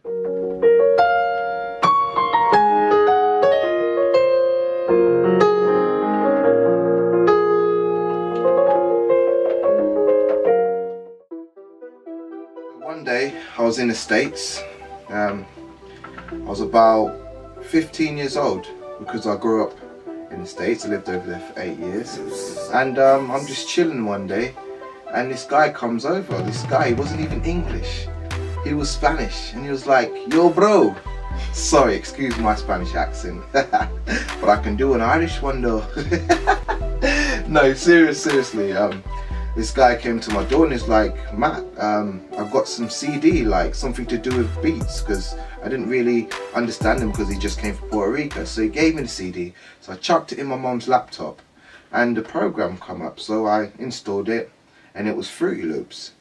One day I was in the States. I was about 15 years old because I grew up in the States. I lived over there for 8 years, and I'm just chilling one day, and this guy comes over. This guy, he wasn't even English, he was Spanish, and he was like, "Yo bro," sorry, excuse my Spanish accent, but I can do an Irish one though. No, seriously, this guy came to my door and he's like, "Matt, I've got some CD, like something to do with beats," because I didn't really understand him because he just came from Puerto Rico. So he gave me the CD, so I chucked it in my mom's laptop and the program come up, so I installed it and it was Fruity Loops.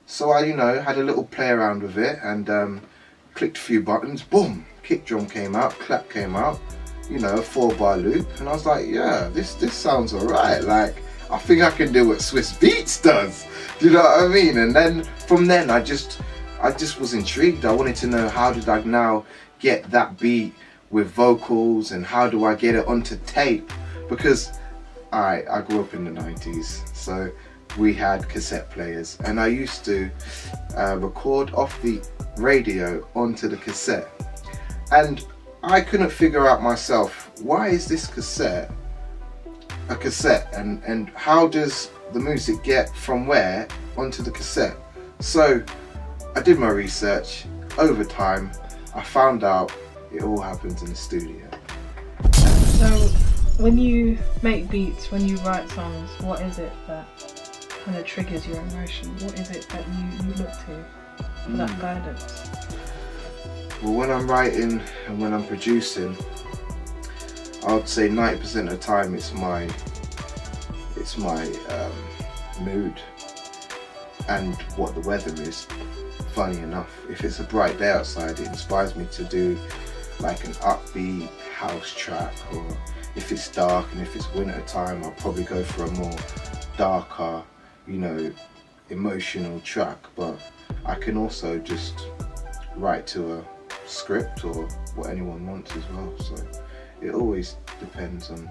So I, had a little play around with it and clicked a few buttons, boom, kick drum came out, clap came out, a 4-bar loop, and I was like, yeah, this sounds alright, like I think I can do what Swiss Beats does. Do you know what I mean? And then from then I just was intrigued. I wanted to know, how did I now get that beat with vocals, and how do I get it onto tape? Because I grew up in the 90s, so we had cassette players, and I used to record off the radio onto the cassette, and I couldn't figure out myself, why is this cassette a cassette, and how does the music get from where onto the cassette? So I did my research. Over time I found out it all happens in the studio. So when you make beats, when you write songs, what is it that kind of triggers your emotion? What is it that you look to for that guidance? Well, when I'm writing and when I'm producing, I would say 90% of the time it's my mood and what the weather is. Funny enough, if it's a bright day outside, it inspires me to do like an upbeat house track, or if it's dark and if it's winter time, I'll probably go for a more darker, emotional track. But I can also just write to a script or what anyone wants as well, so it always depends on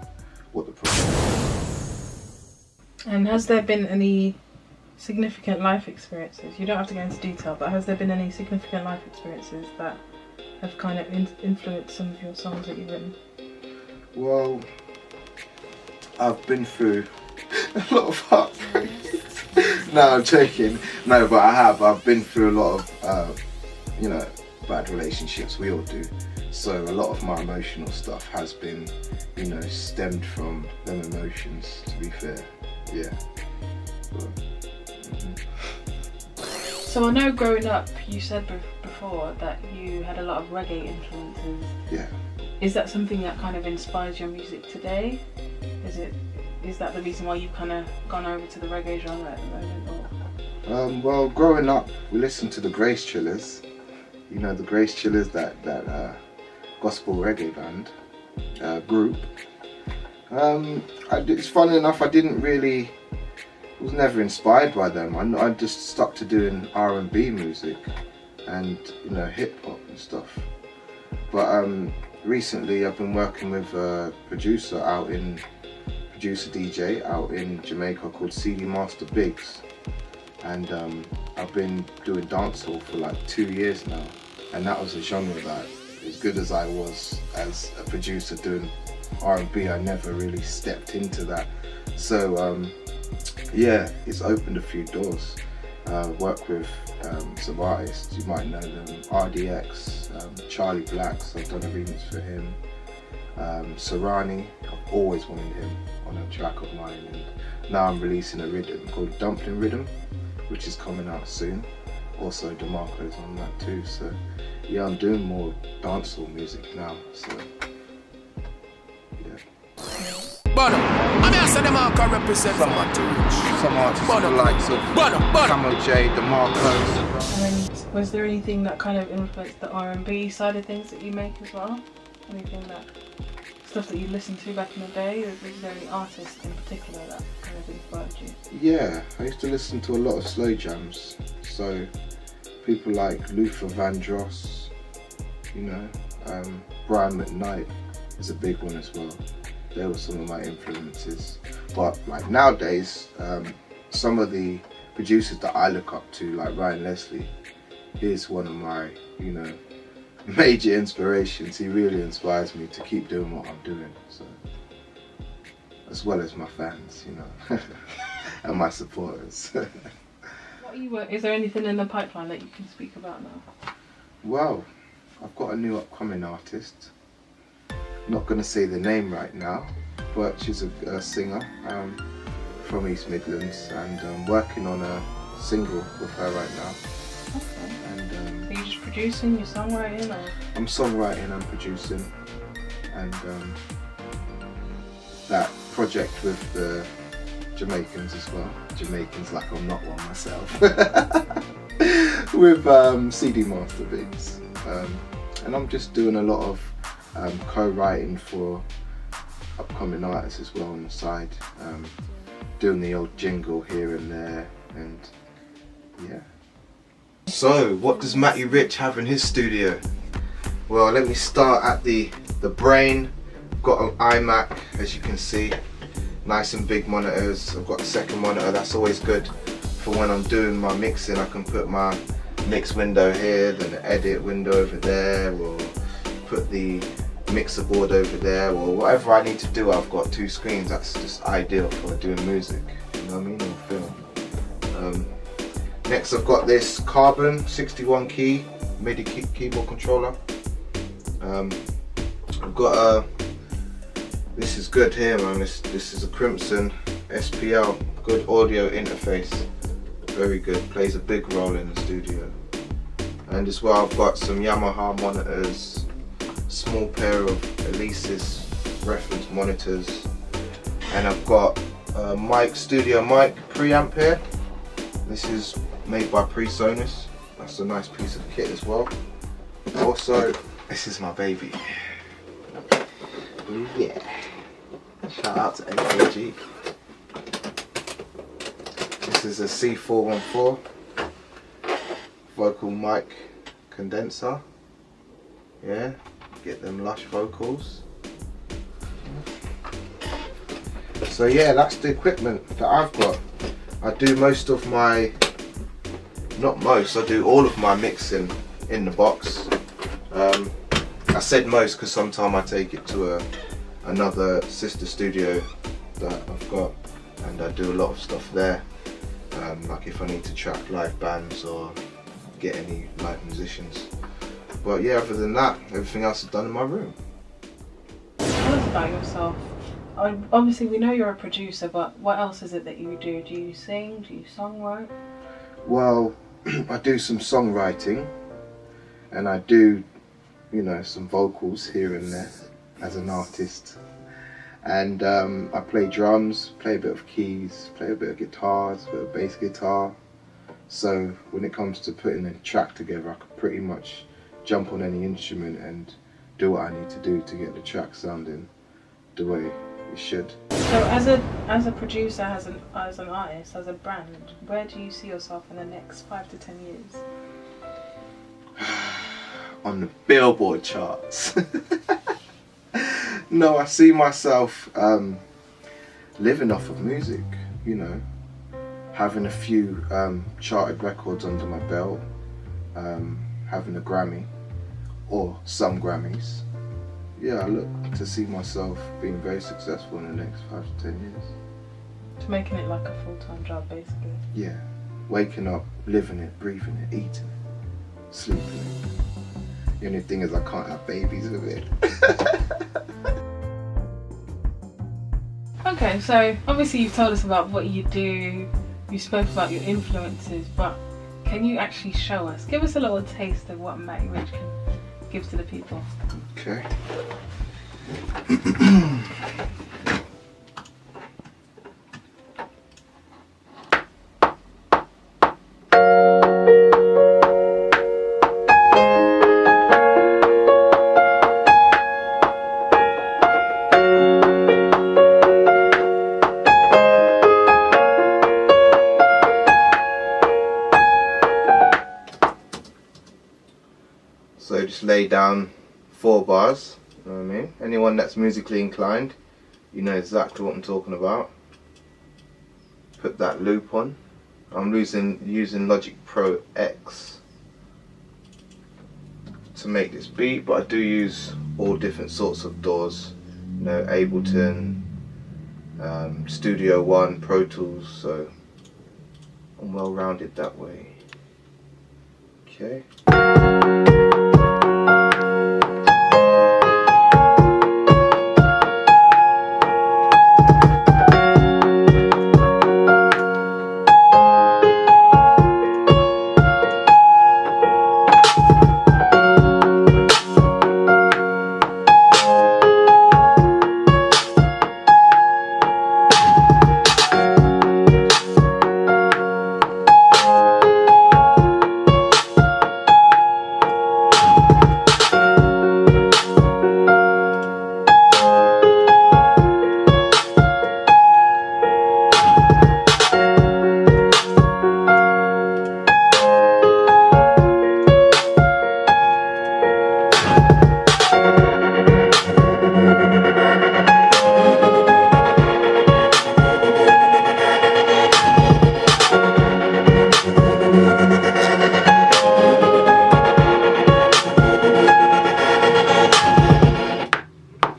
what the project is. And has there been any significant life experiences? You don't have to go into detail, but has there been any significant life experiences that have kind of influenced some of your songs that you've written? Well, I've been through a lot of heartbreak. No, I'm joking. No, but I have. I've been through a lot of, bad relationships. We all do. So a lot of my emotional stuff has been, stemmed from them emotions, to be fair. Yeah. So I know growing up, you said before that you had a lot of reggae influences. Yeah. Is that something that kind of inspires your music today? Is that the reason why you've kind of gone over to the reggae genre at the moment? Or? Well, growing up, we listened to the Grace Chillers. The Grace Chillers, that gospel reggae band, group. It's funny enough, I was never inspired by them. I just stuck to doing R&B music and hip hop and stuff. But recently I've been working with a producer DJ out in Jamaica called CD Master Biggs, and I've been doing dancehall for like 2 years now, and that was a genre that, as good as I was as a producer doing R&B, I never really stepped into that. So yeah, it's opened a few doors. Work with some artists, you might know them, RDX, Charlie Blacks, I've done a remix for him. Sarani, I've always wanted him on a track of mine, and now I'm releasing a rhythm called Dumpling Rhythm, which is coming out soon. Also DeMarco's on that too, so yeah, I'm doing more dancehall music now, so yeah. Bono, I'm here to DeMarco represent Some artists with the likes of Camo J, DeMarco. And was there anything that kind of influenced the R&B side of things that you make as well? Stuff that you listened to back in the day? Or was there any artist in particular that kind of inspired you? Yeah, I used to listen to a lot of slow jams. So people like Luther Vandross, you know. Brian McKnight is a big one as well. They were some of my influences. But like nowadays, some of the producers that I look up to, like Ryan Leslie, is one of my, you know, major inspirations. He really inspires me to keep doing what I'm doing. So, as well as my fans, you know, and my supporters. Is there anything in the pipeline that you can speak about now? Well, I've got a new upcoming artist. Not going to say the name right now, but she's a singer from East Midlands, and I'm working on a single with her right now. Okay. And are you just producing, you're songwriting, or? I'm songwriting and producing, and that project with the Jamaicans as well. Jamaicans like I'm not one myself. With CD Master Beats. And I'm just doing a lot of co-writing for upcoming artists as well on the side. Doing the old jingle here and there, and yeah. So, what does Matty Rich have in his studio? Well, let me start at the brain. I've got an iMac, as you can see. Nice and big monitors. I've got a second monitor. That's always good for when I'm doing my mixing. I can put my mix window here, then the edit window over there, or put the mixer board over there, or whatever I need to do. I've got two screens. That's just ideal for doing music, you know what I mean, or film. Next I've got this Carbon 61 key MIDI keyboard controller. I've got this is good here, man. This is a Crimson SPL, good audio interface, very good, plays a big role in the studio. And as well I've got some Yamaha monitors, small pair of Alesis reference monitors, and I've got a studio mic preamp here. This is made by PreSonus. That's a nice piece of kit as well. Also, this is my baby. Ooh, yeah. Shout out to AKG. This is a C414 vocal mic condenser. Yeah, get them lush vocals. So yeah, that's the equipment that I've got. I do most of my, not most, I do all of my mixing in the box. I said most because sometimes I take it to another sister studio that I've got, and I do a lot of stuff there. Like if I need to track live bands or get any live musicians. But yeah, other than that, everything else is done in my room. Tell us about yourself. Obviously we know you're a producer, but what else is it that you do? Do you sing? Do you songwrite? Well, I do some songwriting, and I do, you know, some vocals here and there as an artist. And I play drums, play a bit of keys, play a bit of guitars, a bit of bass guitar. So when it comes to putting a track together, I could pretty much jump on any instrument and do what I need to do to get the track sounding the way it should. So as a producer, as an artist, as a brand, where do you see yourself in the next 5 to 10 years? On the Billboard charts. No, I see myself living off of music, you know, having a few charted records under my belt, having a Grammy or some Grammys. Yeah, I look to see myself being very successful in the next 5 to 10 years. To making it like a full-time job, basically. Yeah, waking up, living it, breathing it, eating it, sleeping it. The only thing is I can't have babies with it. Okay, so obviously you've told us about what you do, you spoke about your influences, but can you actually show us, give us a little taste of what Matty Rich can give to the people? Okay. So just lay down 4 bars, you know what I mean? Anyone that's musically inclined, you know exactly what I'm talking about. Put that loop on. I'm using Logic Pro X to make this beat, but I do use all different sorts of DAWs, you know, Ableton, Studio One, Pro Tools, so I'm well rounded that way. Okay.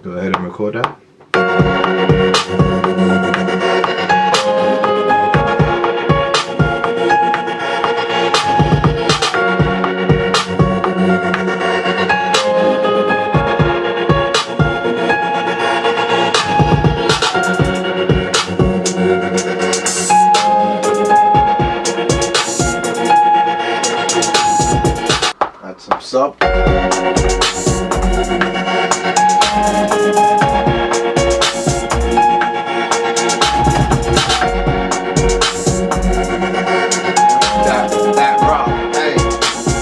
Go ahead and record that. Add some sub. That rock. Hey,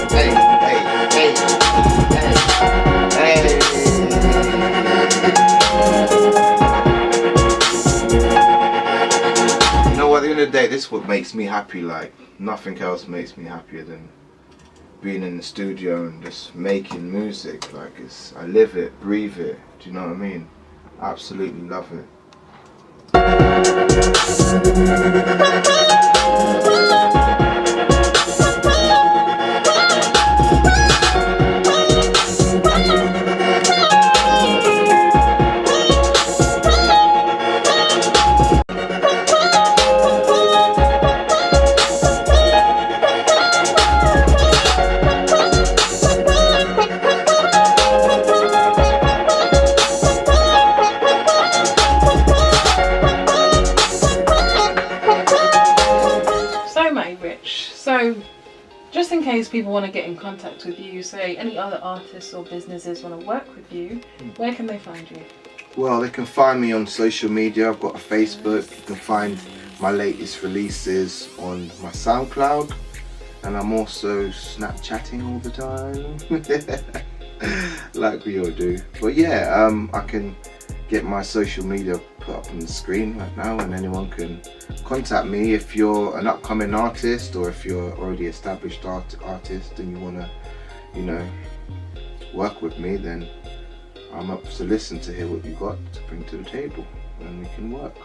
hey, hey, hey, hey. You know what, at the end of the day, this is what makes me happy. Like, nothing else makes me happier than being in the studio and just making music. Like, I live it, breathe it. Do you know what I mean? Absolutely love it. So, just in case people want to get in contact with you, say any other artists or businesses want to work with you, where can they find you? Well, they can find me on social media. I've got a Facebook. You can find my latest releases on my Soundcloud, and I'm also Snapchatting all the time, like we all do. But yeah, I can get my social media put up on the screen right now, and anyone can contact me if you're an upcoming artist, or if you're already established artist and you want to, you know, work with me. Then I'm up to listen to hear what you got to bring to the table, and we can work.